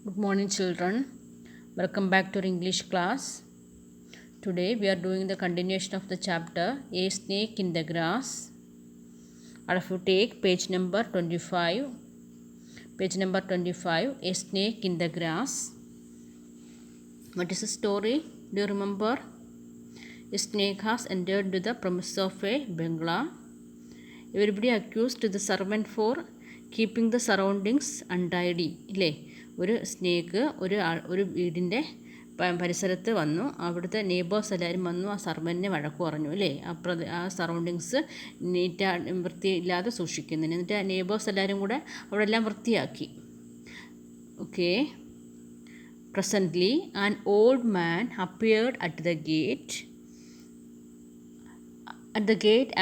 Good morning, children. Welcome back to our English class. Today we are doing the continuation of the chapter A Snake in the Grass. And if you take page number 25, A Snake in the Grass. What is the story? Do you remember? A snake has entered to the premises of a bungalow. Everybody accused the servant for keeping the surroundings untidy ഇല്ലേ. ഒരു snake ഒരു വീടിൻ്റെ പരിസരത്ത് വന്നു. അവിടുത്തെ neighbours എല്ലാവരും വന്നു ആ സർവൻറ്റിനെ വഴക്ക് പറഞ്ഞു അല്ലേ. ആ സറൗണ്ടിങ്സ് വൃത്തിയില്ലാതെ സൂക്ഷിക്കുന്നതിന്. എന്നിട്ട് ആ നെയ്ബേഴ്സ് എല്ലാവരും കൂടെ അവിടെ എല്ലാം വൃത്തിയാക്കി. Okay. Presently an old man appeared at the gate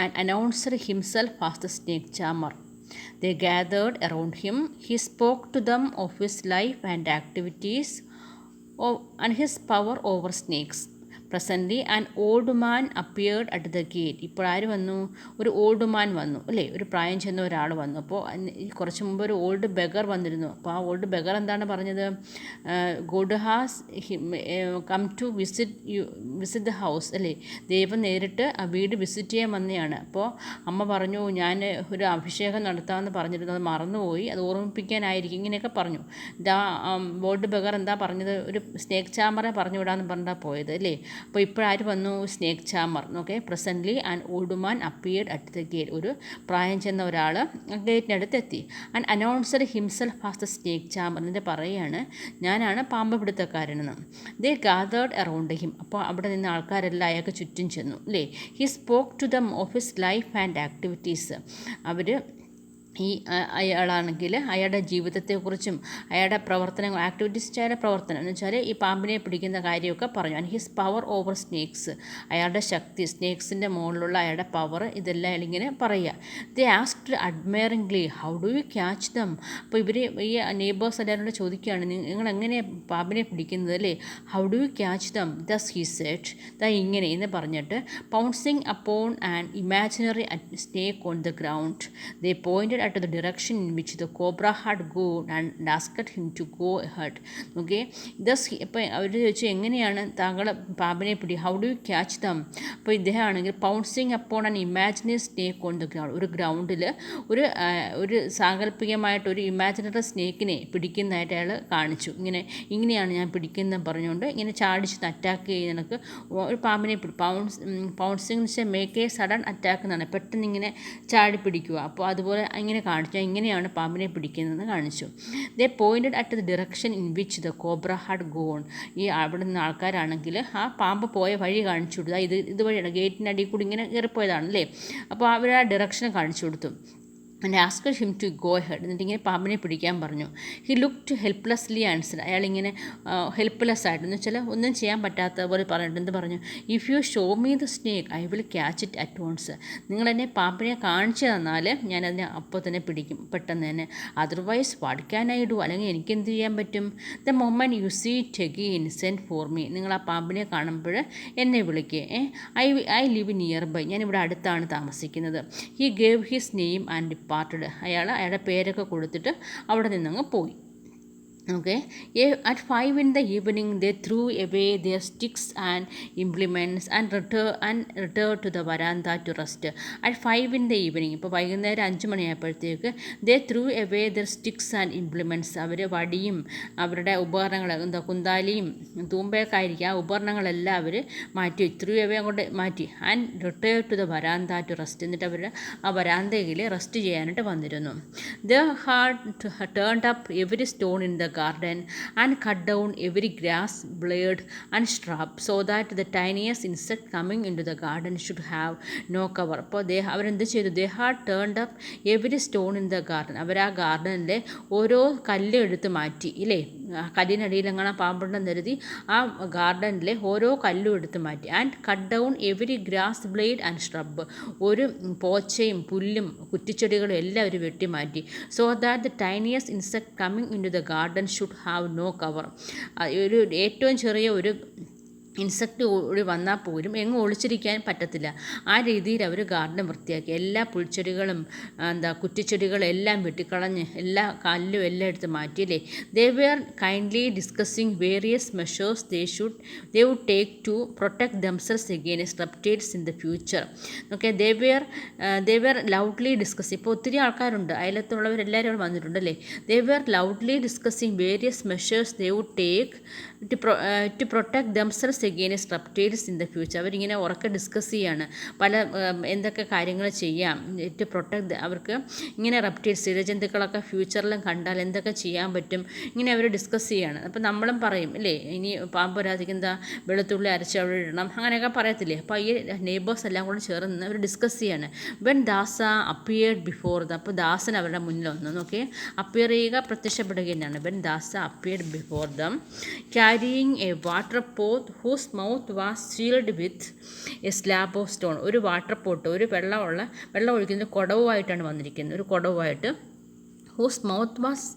and announced himself as the snake charmer. They gathered around him. He spoke to them of his life and activities and his power over snakes. Presently an old man appeared at the gate. ഇപ്പോൾ ആര് വന്നു? ഒരു old man വന്നു അല്ലേ. ഒരു പ്രായം ചെന്ന ഒരാൾ വന്നു. അപ്പോൾ കുറച്ച് മുമ്പ് ഒരു ഓൾഡ് ബെഗർ വന്നിരുന്നു. അപ്പോൾ ആ ഓൾഡ് ബെഗർ എന്താണ് പറഞ്ഞത്? God has come to visit the house അല്ലേ. ദൈവം നേരിട്ട് ആ വീട് വിസിറ്റ് ചെയ്യാൻ വന്നതാണ്. അപ്പോൾ അമ്മ പറഞ്ഞു, ഞാൻ ഒരു അഭിഷേകം നടത്താമെന്ന് പറഞ്ഞിരുന്നു, അത് മറന്നുപോയി, അത് ഓർമ്മിപ്പിക്കാനായിരിക്കും, ഇങ്ങനെയൊക്കെ പറഞ്ഞു. ഓൾഡ് ബെഗർ എന്താ പറഞ്ഞത്? ഒരു സ്നേക്ക് ചാമറെ പറഞ്ഞു വിടാമെന്ന് പറഞ്ഞാൽ പോയത് അല്ലേ. അപ്പോൾ ഇപ്പോഴാര് വന്നു? Snake charmer. Okay. Presently an old man appeared at the gate. ഒരു പ്രായം ചെന്ന ഒരാൾ ഗേറ്റിനടുത്ത് എത്തി. And announced himself as the snake charmer. എന്നിട്ട് പറയുകയാണ്, ഞാനാണ് പാമ്പ് പിടുത്തക്കാരനെന്ന്. They gathered around him. അപ്പോൾ അവിടെ നിന്ന് ആൾക്കാരെല്ലാം അയാൾക്ക് ചുറ്റും ചെന്നു അല്ലേ. He spoke to them of his life and activities. അവർ അയാളാണെങ്കിൽ അയാളുടെ ജീവിതത്തെക്കുറിച്ചും അയാളുടെ പ്രവർത്തനങ്ങൾ, ആക്ടിവിറ്റീസ് അയാളുടെ പ്രവർത്തനം എന്ന് വെച്ചാൽ ഈ പാമ്പിനെ പിടിക്കുന്ന കാര്യമൊക്കെ പറഞ്ഞു. And his power over snakes. അയാളുടെ ശക്തി, സ്നേക്സിൻ്റെ മുകളിലുള്ള അയാളുടെ പവർ, ഇതെല്ലാം അയാളിങ്ങനെ പറയുക. They asked admiringly how do you catch them. അപ്പോൾ ഇവർ ഈ നെയ്ബേഴ്സ് എല്ലാവരോട് ചോദിക്കുകയാണ്, നിങ്ങൾ എങ്ങനെയാണ് പാമ്പിനെ പിടിക്കുന്നത് അല്ലേ. How do you catch them. Thus he said. ദാ ഇങ്ങനെ എന്ന് പറഞ്ഞിട്ട് pouncing upon an imaginary snake on the ground. They pointed at the direction in which the cobra had gone and asked him to go ahead. Okay. ഇപ്പോൾ അവർ ചോദിച്ചു, എങ്ങനെയാണ് താങ്കൾ പാമ്പിനെ പിടി, how do you catch them. അപ്പോൾ ഇദ്ദേഹമാണെങ്കിൽ pouncing upon an imaginary snake on the ground. ഒരു ഗ്രൗണ്ടിൽ ഒരു സാങ്കല്പികമായിട്ട് ഒരു ഇമാജിനറി സ്നേക്കിനെ പിടിക്കുന്നതായിട്ട് അയാൾ കാണിച്ചു. ഇങ്ങനെയാണ് ഞാൻ പിടിക്കുന്നതെന്ന് പറഞ്ഞുകൊണ്ട് ഇങ്ങനെ ചാടിച്ച് അറ്റാക്ക് ചെയ്യുന്ന ഒരു പാമ്പിനെ pouncing make A sudden attack എന്നാണ്, പെട്ടെന്ന് ഇങ്ങനെ ചാടി പിടിക്കുക. അപ്പോൾ അതുപോലെ ഇങ്ങനെ കാണിച്ചു, ഇങ്ങനെയാണ് പാമ്പിനെ പിടിക്കുന്നതെന്ന് കാണിച്ചു. They pointed at the direction in which the cobra had gone. ഈ അവിടെ നിന്ന് ആൾക്കാരാണെങ്കിൽ ആ പാമ്പ് പോയ വഴി കാണിച്ചു കൊടുത്തു. ഇതുവഴിയാണ് ഗേറ്റിൻ്റെ അടിയിൽ കൂടി ഇങ്ങനെ കയറിപ്പോയതാണ് അല്ലേ. അപ്പോൾ അവർ ആ ഡിറക്ഷൻ കാണിച്ചു കൊടുത്തു. And asked him to go head. എന്നിട്ട് ഇങ്ങനെ പാമ്പിനെ പിടിക്കാൻ പറഞ്ഞു. He looked helplessly answer. അയാളിങ്ങനെ ഹെൽപ്ലെസ് ആയിട്ട് എന്ന് വെച്ചാൽ ഒന്നും ചെയ്യാൻ പറ്റാത്ത പോലെ പറഞ്ഞിട്ട് എന്ത് പറഞ്ഞു? If you show me the snake I will catch it at once. നിങ്ങളെന്നെ പാമ്പിനെ കാണിച്ചു തന്നാൽ ഞാനതിനെ അപ്പോൾ തന്നെ പിടിക്കും, പെട്ടെന്ന് തന്നെ. Otherwise what can I do. അല്ലെങ്കിൽ എനിക്ക് എന്ത് ചെയ്യാൻ പറ്റും? The moment you see it again send for me. നിങ്ങൾ ആ പാമ്പിനെ കാണുമ്പോൾ എന്നെ വിളിക്കുക. I live nearby. ഞാനിവിടെ അടുത്താണ് താമസിക്കുന്നത്. He gave his name and അയാളുടെ പേരൊക്കെ കൊടുത്തിട്ട് അവിടെ നിന്നങ്ങ് പോയി. Okay. At 5 in the evening, they threw away their sticks and implements and returned to the veranda to rest. At 5 in the evening, ഇപ്പോൾ വൈകുന്നേരം 5 മണിയായപ്പോഴത്തേക്ക് they threw away their sticks and implements. അവർ വടിയും അവരുടെ ഉപകരണങ്ങൾ, കുന്താലിയും തൂമ്പയൊക്കെ ആയിരിക്കും, ആ ഉപകരണങ്ങളെല്ലാം അവർ മാറ്റി, threw away അങ്ങോട്ട് മാറ്റി. And returned to the veranda to rest. എന്നിട്ട് അവർ ആ വരാന്തയിൽ റെസ്റ്റ് ചെയ്യാനായിട്ട് വന്നിരുന്നു. They had turned up every stone in the garden and cut down every grass blade and shrub so that the tiniest insect coming into the garden should have no cover. അപ്പോൾ അവരെന്ത് ചെയ്തു? they had turned up every stone in the garden. അവർ ആ ഗാർഡനിലെ ഓരോ കല്ല് എടുത്ത് മാറ്റി ഇല്ലേ. കല്ലിനടിയിൽ അങ്ങനെ പാമ്പുണ്ടെന്ന് കരുതി ആ ഗാർഡനിലെ ഓരോ കല്ലും എടുത്ത് മാറ്റി. And cut down every grass blade and shrub. ഒരു പോച്ചയും പുല്ലും കുറ്റിച്ചെടികളും എല്ലാം അവർ വെട്ടിമാറ്റി. So that the tiniest insect coming in to the garden should have no cover. ഏറ്റവും ചെറിയ ഒരു ഇൻസെക്റ്റ് ഓടി വന്നാൽ പോലും എങ്ങും ഒളിച്ചിരിക്കാൻ പറ്റത്തില്ല. ആ രീതിയിൽ അവർ ഗാർഡൻ വൃത്തിയാക്കി. എല്ലാ പുൽച്ചെടികളും കുറ്റിച്ചെടികളും എല്ലാം വെട്ടിക്കളഞ്ഞ് എല്ലാ കല്ലും എല്ലാം എടുത്ത് മാറ്റിയില്ലേ. They were kindly discussing various measures they would take to protect themselves against reptiles in the future. Okay, they were loudly discussing. ഇപ്പോൾ ഒത്തിരി ആൾക്കാരുണ്ട്, അയലത്തുള്ളവരെല്ലാവരും അവിടെ വന്നിട്ടുണ്ടല്ലേ. They were loudly discussing various measures they would take to protect themselves against reptiles in the future. അവരിങ്ങനെ ഉറക്കെ discuss ചെയ്യാണ് എന്തൊക്കെ കാര്യങ്ങൾ ചെയ്യാം ടു പ്രൊട്ടക്ട്. അവർക്ക് ഇങ്ങനെ റെപ്റ്റൈൽസ് ഇഴജന്തുക്കളൊക്കെ ഫ്യൂച്ചറിലും കണ്ടാൽ എന്തൊക്കെ ചെയ്യാൻ പറ്റും, ഇങ്ങനെ അവർ ഡിസ്കസ് ചെയ്യാണ്. അപ്പോൾ നമ്മളും പറയും അല്ലേ, ഇനി പാമ്പ് വരാതിരിക്കും വെളുത്തുള്ളി അരച്ച് അവിടെ ഇടണം, അങ്ങനെയൊക്കെ പറയത്തില്ലേ. അപ്പോൾ ഈ നെയ്ബേഴ്സ് എല്ലാം കൂടെ ചേർന്ന് അവർ ഡിസ്കസ് ചെയ്യാണ്. When Dasa appeared before the. അപ്പോൾ ദാസൻ അവരുടെ മുന്നിൽ വന്നു. നോക്കി, അപ്പിയർ ചെയ്യുക, പ്രത്യക്ഷപ്പെടുക തന്നെയാണ്. When Dasa appeared before them carrying a water pot whose mouth was sealed with a slab of stone. ഒരു വാട്ടർ പോട്ട്, ഒരു വെള്ളം ഒഴിക്കുന്ന കുടവുമായിട്ടാണ് വന്നിരിക്കുന്നത്. ഒരു കുടവുമായിട്ട് whose mouth was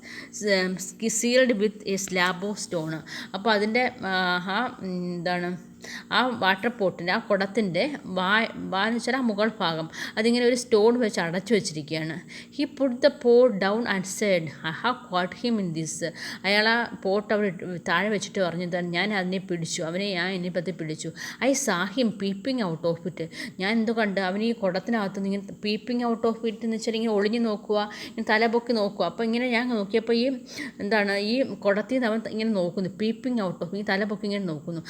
sealed with a slab of stone. അപ്പോൾ അതിൻ്റെ ആ വാട്ടർ പോട്ടിൻ്റെ ആ കുടത്തിൻ്റെ വാന്ന് വെച്ചാൽ ആ മുകൾ ഭാഗം അതിങ്ങനെ ഒരു സ്റ്റോൺ വെച്ച് അടച്ചു വെച്ചിരിക്കുകയാണ്. He put the pot down and said I have caught him in this. അയാൾ ആ പോട്ട് അവിടെ താഴെ വെച്ചിട്ട് പറഞ്ഞു, ഞാൻ അതിനെ പിടിച്ചു, ഞാൻ എന്നെ പറ്റി പിടിച്ചു. I saw him peeping out of it. ഞാൻ എന്തോ കണ്ട് അവൻ ഈ കുടത്തിനകത്ത് നിന്ന് ഇങ്ങനെ പീപ്പിംഗ് ഔട്ട് ഓഫ് ഇറ്റ് എന്ന് വെച്ചാൽ ഇങ്ങനെ ഒളിഞ്ഞു നോക്കുക, ഇങ്ങനെ തലപൊക്കി നോക്കുക. അപ്പോൾ ഇങ്ങനെ ഞാൻ നോക്കിയപ്പോൾ ഈ കുടത്തിൽ നിന്ന് അവൻ ഇങ്ങനെ നോക്കുന്നു, പീപ്പിംഗ് ഔട്ട് ഓഫ്, ഈ തലപൊക്കി ഇങ്ങനെ നോക്കുന്നു.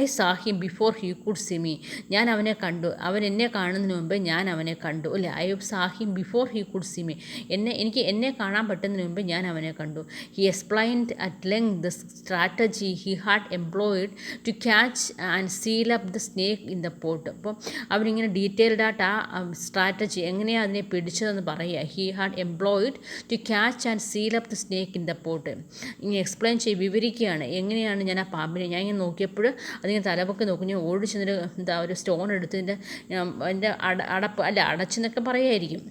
I saw him before he could see me. ഞാൻ അവനെ കണ്ടു, അവൻ എന്നെ കാണുന്നതിന് മുമ്പ് ഞാൻ അവനെ കണ്ടു അല്ലേ. I saw him before he could see me. എന്നെ കാണാൻ പറ്റുന്നതിന് മുമ്പ് ഞാൻ അവനെ കണ്ടു. He explained at length the strategy he had employed to catch and seal up the snake in the pot. അപ്പോൾ അവരിങ്ങനെ ഡീറ്റെയിൽഡ് ആയിട്ട് ആ സ്ട്രാറ്റജി എങ്ങനെയാണ് അതിനെ പിടിച്ചതെന്ന് പറയുക. He had employed to catch and seal up the snake in the pot. ഇങ്ങനെ explain വിവരിക്കുകയാണ് എങ്ങനെയാണ് ഞാൻ ആ പാമ്പിനെ. ഞാൻ ഇങ്ങനെ നോക്കിയപ്പോൾ അതിങ്ങനെ തലപൊക്കി നോക്കും. ഞാൻ ഓടി ചെന്നിട്ട് ഒരു സ്റ്റോൺ എടുത്ത് അതിൻ്റെ അടച്ചെന്നൊക്കെ പറയുമായിരിക്കും.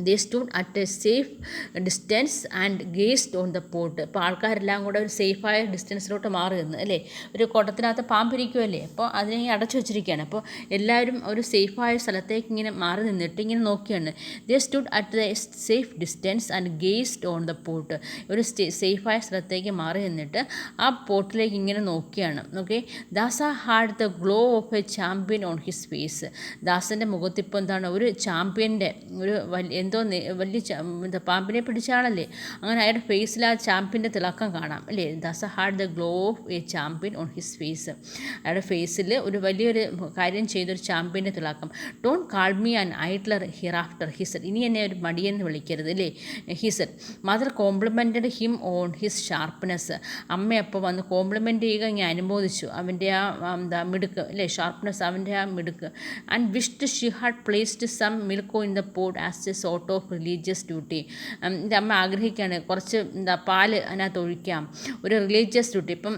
They stood at a safe distance and gazed on the pot. അപ്പോൾ ആൾക്കാരെല്ലാം കൂടെ ഒരു സേഫായ ഡിസ്റ്റൻസിലോട്ട് മാറി നിന്ന് അല്ലേ. ഒരു കുടത്തിനകത്ത് പാമ്പിരിക്കുമല്ലേ, അപ്പോൾ അതിനെ അടച്ചു വെച്ചിരിക്കുകയാണ്. അപ്പോൾ എല്ലാവരും ഒരു സേഫായ സ്ഥലത്തേക്ക് ഇങ്ങനെ മാറി നിന്നിട്ട് ഇങ്ങനെ നോക്കിയാണ്. They stood at a safe distance and gazed on the pot. ഒരു സേഫായ സ്ഥലത്തേക്ക് മാറി നിന്നിട്ട് ആ പോട്ടിലേക്ക് ഇങ്ങനെ നോക്കിയാണ്. Okay, Dasa had the glow of a champion on his face. ദാസൻ്റെ മുഖത്തിപ്പോൾ എന്താണ്, ഒരു ചാമ്പ്യൻ്റെ ഒരു വലിയ പാമ്പിനെ പിടിച്ച ആളല്ലേ, അങ്ങനെ അയാളുടെ ഫേസിൽ ആ ചാമ്പ്യൻ്റെ തിളക്കം കാണാം അല്ലേ. Dasa had the glow of a champion on his face. അയാളുടെ ഫേസിൽ ഒരു വലിയൊരു കാര്യം ചെയ്തൊരു ചാമ്പ്യൻ്റെ തിളക്കം. Don't call me an idler hereafter his. ഇനി എന്നെ ഒരു മടിയെന്ന് വിളിക്കരുത് അല്ലേ. His mother complimented him on his sharpness. അമ്മ അപ്പോൾ വന്ന് കോംപ്ലിമെൻ്റ് ചെയ്യുക, ഇങ്ങനെ അനുമോദിച്ചു അവൻ്റെ ആ മിടുക്ക് അല്ലേ, ഷാർപ്പ്നെസ്, അവൻ്റെ ആ മിടുക്ക്. And wished she had placed some milk in the pot as a sort of religious duty. എൻ്റെ അമ്മ ആഗ്രഹിക്കുകയാണ് കുറച്ച് പാല് അതിനകത്ത് ഒഴിക്കാം, ഒരു റിലീജിയസ് ഡ്യൂട്ടി. ഇപ്പം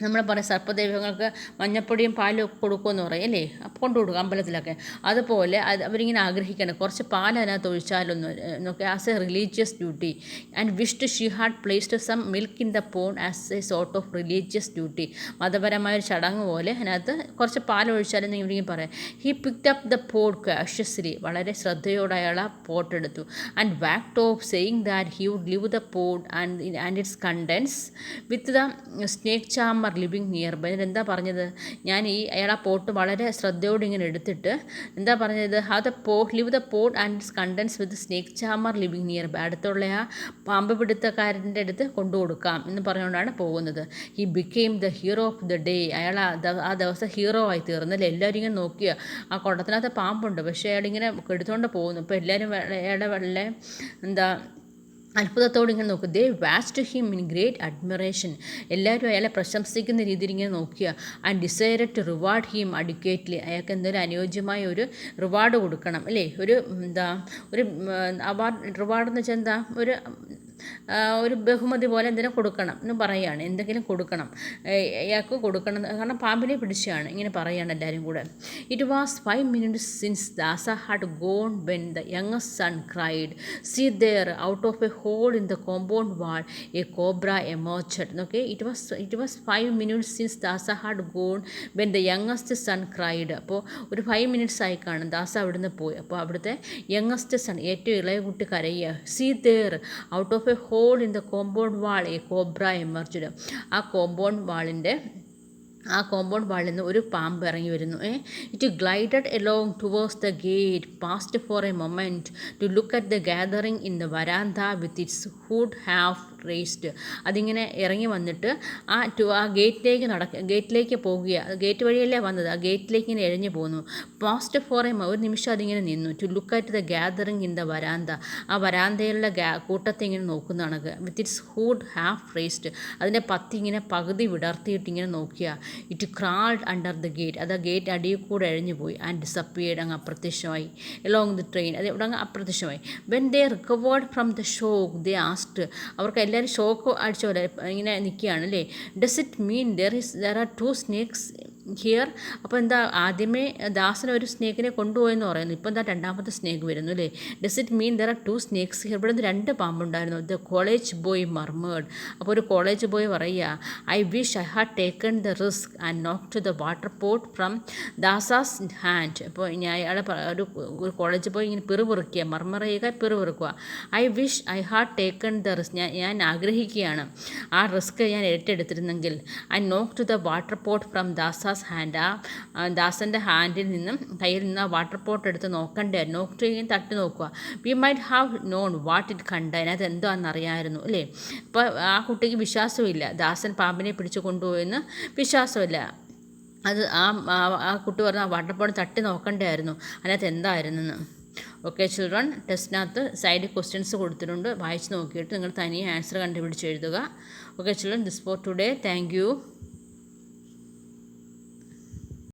നമ്മൾ പറയും സർപ്പദൈവങ്ങൾക്ക് മഞ്ഞപ്പൊടിയും പാലും ഒക്കെ കൊടുക്കുമെന്ന് പറയും അല്ലേ, അപ്പോൾ കൊണ്ടു കൊടുക്കും അമ്പലത്തിലൊക്കെ. അതുപോലെ അവരിങ്ങനെ ആഗ്രഹിക്കുകയാണ് കുറച്ച് പാൽ അതിനകത്ത് ഒഴിച്ചാലൊന്ന് നോക്കി as a religious duty. And wished she had placed some milk in the pond as a sort of religious duty. മതപരമായൊരു ചടങ്ങ് പോലെ അതിനകത്ത് കുറച്ച് പാൽ ഒഴിച്ചാലെന്ന് ഇവരിങ്ങനെ പറയാം. He picked up the pot cautiously. വളരെ ശ്രദ്ധയോടെ അയാൾ ആ പോട്ട് എടുത്തു. And walked off saying that he would leave the pot and its contents with the snake charmer living nearby. എന്താ പറഞ്ഞത്, അയാൾ ആ പോട്ട് വളരെ ശ്രദ്ധയോടെ ഇങ്ങനെ എടുത്തിട്ട് എന്താ പറഞ്ഞത്, leave the pot and its contents with snake charmer living nearby. അടുത്തുള്ള ആ പാമ്പ് പിടുത്തക്കാരൻ്റെ അടുത്ത് കൊണ്ടു കൊടുക്കാം എന്ന് പറഞ്ഞുകൊണ്ടാണ് പോകുന്നത്. He became the hero of the day. അയാൾ ആ ദിവസം ഹീറോ ആയി തീർന്നല്ലേ. എല്ലാവരും ഇങ്ങനെ നോക്കിയ ആ കുടത്തിനകത്ത് പാമ്പുണ്ട്, പക്ഷേ അയാളിങ്ങനെ എടുത്തുകൊണ്ട് പോകുന്നു. അപ്പോൾ എല്ലാവരും അയാളുടെ വളരെ അത്ഭുതത്തോടെ ഇങ്ങനെ നോക്കും. They watched him in great admiration. എല്ലാവരും അയാളെ പ്രശംസിക്കുന്ന രീതിയിൽ ഇങ്ങനെ നോക്കിയ. And decide to reward him adequately. അയാൾക്ക് എന്തൊരു അനുയോജ്യമായ ഒരു റിവാർഡ് കൊടുക്കണം അല്ലേ. ഒരു അവാർഡ് റിവാർഡ് എന്ന് വെച്ചാൽ ഒരു ഒരു ബഹുമതി പോലെ എന്തെങ്കിലും കൊടുക്കണം എന്ന് പറയുകയാണ്, എന്തെങ്കിലും കൊടുക്കണം ഇയാൾക്ക് കൊടുക്കണം, കാരണം പാമ്പിനെ പിടിച്ചാണ്, ഇങ്ങനെ പറയുകയാണ് എല്ലാവരും കൂടെ. It was 5 minutes since Dasa had gone when the youngest son cried, see there out of a hole in the compound wall a cobra emerged. Okay, it was 5 minutes since Dasa had gone when the youngest son cried. അപ്പോൾ ഒരു 5 minutes ആയി കാണും ദാസ അവിടുന്ന് പോയി. അപ്പോൾ അവിടുത്തെ youngest sun, ഏറ്റവും ഇളയ കുട്ടി കരയുക. See there out of a hole in the compound wall a cobra emerged. ആ കോമ്പൗണ്ട് വാളിൽ നിന്ന് ഒരു പാമ്പ് ഇറങ്ങി വരുന്നു. It glided along towards the gate, paused for a moment to look at the gathering in the veranda with its hood half raised. അതിങ്ങനെ ഇറങ്ങി വന്നിട്ട് ആ ഗേറ്റിലേക്ക് പോകുക. ഗേറ്റ് വഴിയല്ലേ വന്നത്, ആ ഗേറ്റിലേക്ക് ഇങ്ങനെ എഴഞ്ഞു പോകുന്നു. പാസ്റ്റ് ഫോർ എ ഒരു നിമിഷം അതിങ്ങനെ നിന്നു. To look at the gathering in the veranda, ആ വരാന്തയിലുള്ള കൂട്ടത്തെ ഇങ്ങനെ നോക്കുന്നതാണ്. With its hood half raised, അതിൻ്റെ പത്തി ഇങ്ങനെ പകുതി വിടർത്തിയിട്ട് ഇങ്ങനെ നോക്കിയ. It crawled under the gate, അത് ആ ഗേറ്റ് അടിയിൽ കൂടെ എഴഞ്ഞു പോയി. ആൻഡ് ഡിസപ്പിയർഡ്, അങ്ങ് അപ്രത്യക്ഷമായി. എലോങ് ദി ട്രെയിൻ, അത് ഇവിടെ അങ്ങ് അപ്രത്യക്ഷമായി. When they recovered from the shock they asked, അവർക്ക് എല്ലാവരും ഷോക്ക് അടിച്ച പോലെ ഇങ്ങനെ നിൽക്കുകയാണ് അല്ലേ. Does it mean there are 2 snakes here? അപ്പോൾ എന്താ, ആദ്യമേ ദാസൻ ഒരു സ്നേക്കിനെ കൊണ്ടുപോയെന്ന് പറയുന്നു, ഇപ്പോൾ എന്താ രണ്ടാമത്തെ സ്നേക്ക് വരുന്നു അല്ലേ. Does it mean there are 2 snakes here? ഇവിടെ നിന്ന് 2 പാമ്പുണ്ടായിരുന്നു. The college boy murmured. അപ്പോൾ ഒരു കോളേജ് ബോയ് പറയുക, I wish I had taken the risk and knock to the water pot from Dasa's hand. അപ്പോൾ ഞാൻ അയാളെ ഒരു കോളേജ് ബോയ് ഇങ്ങനെ പിറുപിറുക്കുക, മർമർ ചെയ്യുക, പിറുപിറുക്കുക. I wish I had taken the risk, ഞാൻ ആഗ്രഹിക്കുകയാണ് ആ റിസ്ക് ഞാൻ ഏറ്റെടുത്തിരുന്നെങ്കിൽ. I knock to the water pot from Dasa's hand, ആ ദാസൻ്റെ ഹാൻഡിൽ നിന്നും കയ്യിൽ നിന്ന് ആ വാട്ടർ പോട്ട് എടുത്ത് നോക്കണ്ടായിരുന്നു. നോക്ക് ചെയ്യുകയും തട്ടി നോക്കുക. V might have known what it കണ്ട, അതിനകത്ത് എന്തോ എന്നറിയാമായിരുന്നു അല്ലേ. അപ്പോൾ ആ കുട്ടിക്ക് വിശ്വാസമില്ല, ദാസൻ പാമ്പിനെ പിടിച്ചു കൊണ്ടുപോയെന്ന് വിശ്വാസമില്ല. അത് ആ കുട്ടി പറഞ്ഞ ആ വാട്ടർ പോട്ട് തട്ടി നോക്കണ്ടായിരുന്നു അതിനകത്ത് എന്തായിരുന്നെന്ന്. ഓക്കെ ചിൽഡ്രൻ, ടെസ്റ്റിനകത്ത് സൈഡ് ക്വസ്റ്റ്യൻസ് കൊടുത്തിട്ടുണ്ട്, വായിച്ച് നോക്കിയിട്ട് നിങ്ങൾ തനിയെ ആൻസർ കണ്ടുപിടിച്ച് എഴുതുക. Okay children, this for today. Thank you.